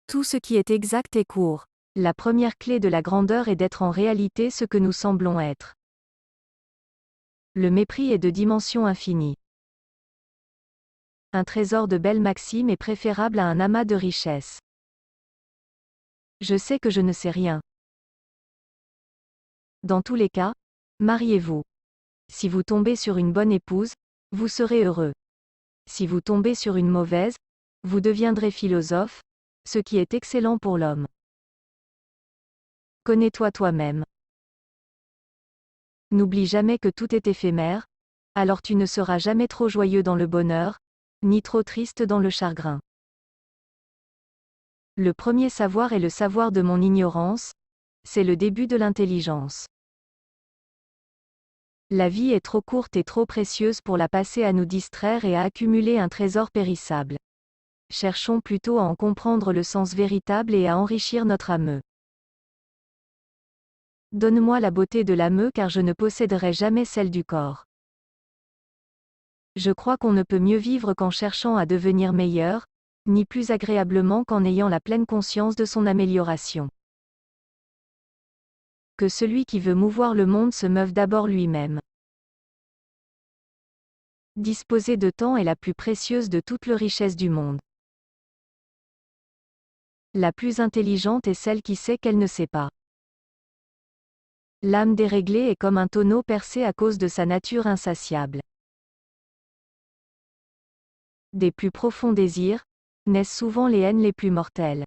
Tout ce qui est exact est court. La première clé de la grandeur est d'être en réalité ce que nous semblons être. Le mépris est de dimension infinie. Un trésor de belles maximes est préférable à un amas de richesses. Je sais que je ne sais rien. Dans tous les cas, mariez-vous. Si vous tombez sur une bonne épouse, vous serez heureux. Si vous tombez sur une mauvaise, vous deviendrez philosophe, ce qui est excellent pour l'homme. Connais-toi toi-même. N'oublie jamais que tout est éphémère, alors tu ne seras jamais trop joyeux dans le bonheur, ni trop triste dans le chagrin. Le premier savoir est le savoir de mon ignorance, c'est le début de l'intelligence. La vie est trop courte et trop précieuse pour la passer à nous distraire et à accumuler un trésor périssable. Cherchons plutôt à en comprendre le sens véritable et à enrichir notre âme. Donne-moi la beauté de l'âme car je ne posséderai jamais celle du corps. Je crois qu'on ne peut mieux vivre qu'en cherchant à devenir meilleur, ni plus agréablement qu'en ayant la pleine conscience de son amélioration. Que celui qui veut mouvoir le monde se meuve d'abord lui-même. Disposer de temps est la plus précieuse de toute la richesse du monde. La plus intelligente est celle qui sait qu'elle ne sait pas. L'âme déréglée est comme un tonneau percé à cause de sa nature insatiable. Des plus profonds désirs, naissent souvent les haines les plus mortelles.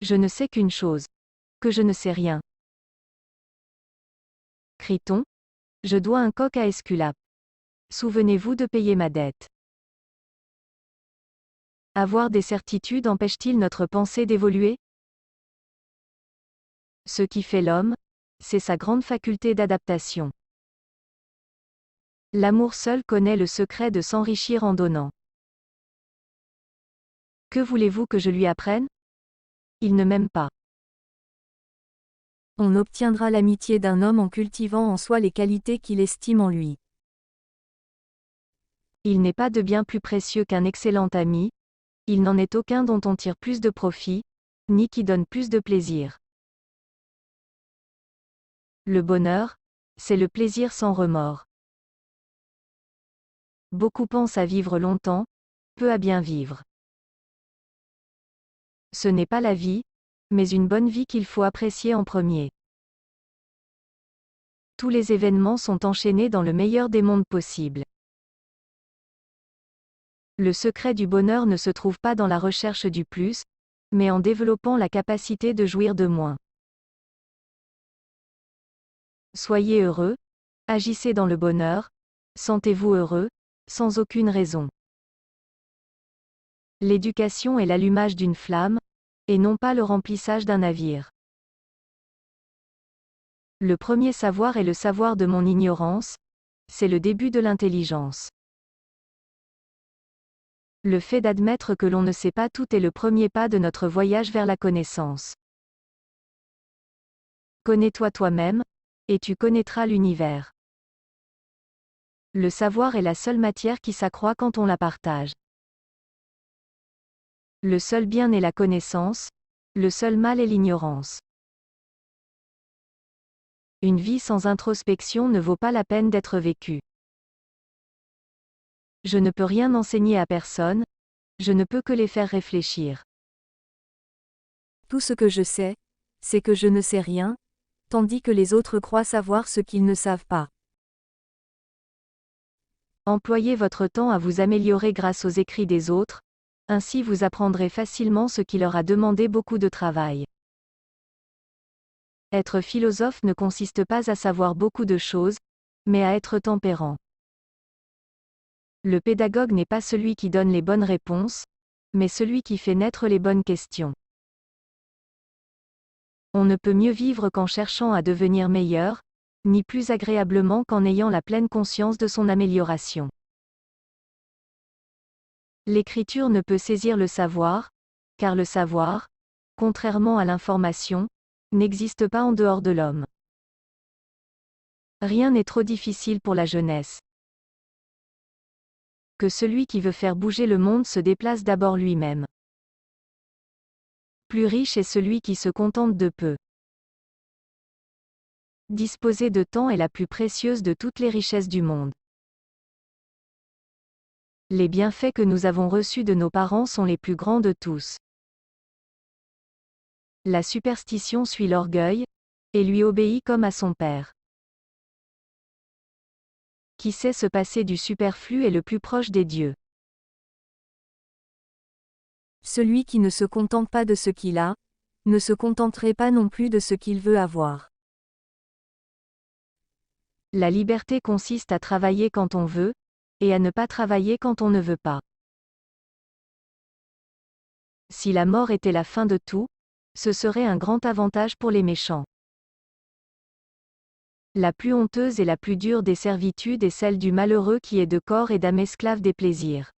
Je ne sais qu'une chose. Que je ne sais rien. Criton. Je dois un coq à Esculape. Souvenez-vous de payer ma dette. Avoir des certitudes empêche-t-il notre pensée d'évoluer? Ce qui fait l'homme, c'est sa grande faculté d'adaptation. L'amour seul connaît le secret de s'enrichir en donnant. Que voulez-vous que je lui apprenne? Il ne m'aime pas. On obtiendra l'amitié d'un homme en cultivant en soi les qualités qu'il estime en lui. Il n'est pas de bien plus précieux qu'un excellent ami, il n'en est aucun dont on tire plus de profit, ni qui donne plus de plaisir. Le bonheur, c'est le plaisir sans remords. Beaucoup pensent à vivre longtemps, peu à bien vivre. Ce n'est pas la vie, mais une bonne vie qu'il faut apprécier en premier. Tous les événements sont enchaînés dans le meilleur des mondes possibles. Le secret du bonheur ne se trouve pas dans la recherche du plus, mais en développant la capacité de jouir de moins. Soyez heureux, agissez dans le bonheur, sentez-vous heureux, sans aucune raison. L'éducation est l'allumage d'une flamme, et non pas le remplissage d'un navire. Le premier savoir est le savoir de mon ignorance, c'est le début de l'intelligence. Le fait d'admettre que l'on ne sait pas tout est le premier pas de notre voyage vers la connaissance. Connais-toi toi-même, et tu connaîtras l'univers. Le savoir est la seule matière qui s'accroît quand on la partage. Le seul bien est la connaissance, le seul mal est l'ignorance. Une vie sans introspection ne vaut pas la peine d'être vécue. Je ne peux rien enseigner à personne, je ne peux que les faire réfléchir. Tout ce que je sais, c'est que je ne sais rien, tandis que les autres croient savoir ce qu'ils ne savent pas. Employez votre temps à vous améliorer grâce aux écrits des autres, ainsi vous apprendrez facilement ce qui leur a demandé beaucoup de travail. Être philosophe ne consiste pas à savoir beaucoup de choses, mais à être tempérant. Le pédagogue n'est pas celui qui donne les bonnes réponses, mais celui qui fait naître les bonnes questions. On ne peut mieux vivre qu'en cherchant à devenir meilleur, ni plus agréablement qu'en ayant la pleine conscience de son amélioration. L'écriture ne peut saisir le savoir, car le savoir, contrairement à l'information, n'existe pas en dehors de l'homme. Rien n'est trop difficile pour la jeunesse. Que celui qui veut faire bouger le monde se déplace d'abord lui-même. Plus riche est celui qui se contente de peu. Disposer de temps est la plus précieuse de toutes les richesses du monde. Les bienfaits que nous avons reçus de nos parents sont les plus grands de tous. La superstition suit l'orgueil, et lui obéit comme à son père. Qui sait se passer du superflu est le plus proche des dieux. Celui qui ne se contente pas de ce qu'il a, ne se contenterait pas non plus de ce qu'il veut avoir. La liberté consiste à travailler quand on veut, et à ne pas travailler quand on ne veut pas. Si la mort était la fin de tout, ce serait un grand avantage pour les méchants. La plus honteuse et la plus dure des servitudes est celle du malheureux qui est de corps et d'âme esclave des plaisirs.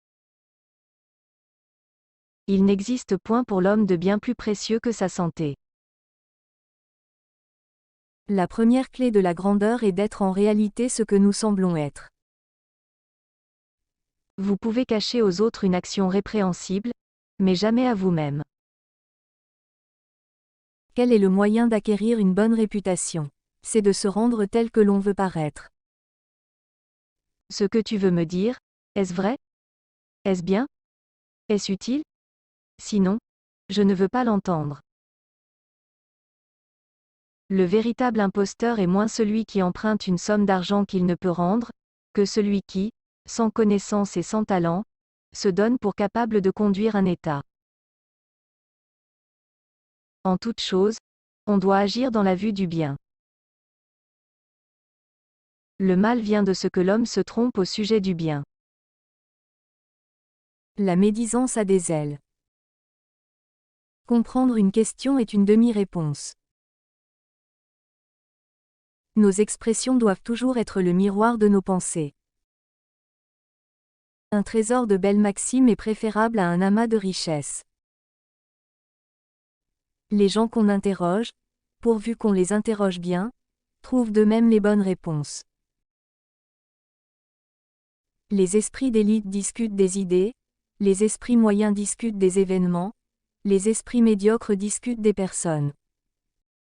Il n'existe point pour l'homme de bien plus précieux que sa santé. La première clé de la grandeur est d'être en réalité ce que nous semblons être. Vous pouvez cacher aux autres une action répréhensible, mais jamais à vous-même. Quel est le moyen d'acquérir une bonne réputation? C'est de se rendre tel que l'on veut paraître. Ce que tu veux me dire, est-ce vrai? Est-ce bien? Est-ce utile? Sinon, je ne veux pas l'entendre. Le véritable imposteur est moins celui qui emprunte une somme d'argent qu'il ne peut rendre, que celui qui, sans connaissance et sans talent, se donne pour capable de conduire un État. En toute chose, on doit agir dans la vue du bien. Le mal vient de ce que l'homme se trompe au sujet du bien. La médisance a des ailes. Comprendre une question est une demi-réponse. Nos expressions doivent toujours être le miroir de nos pensées. Un trésor de belles maximes est préférable à un amas de richesses. Les gens qu'on interroge, pourvu qu'on les interroge bien, trouvent d'eux-mêmes les bonnes réponses. Les esprits d'élite discutent des idées, les esprits moyens discutent des événements, les esprits médiocres discutent des personnes.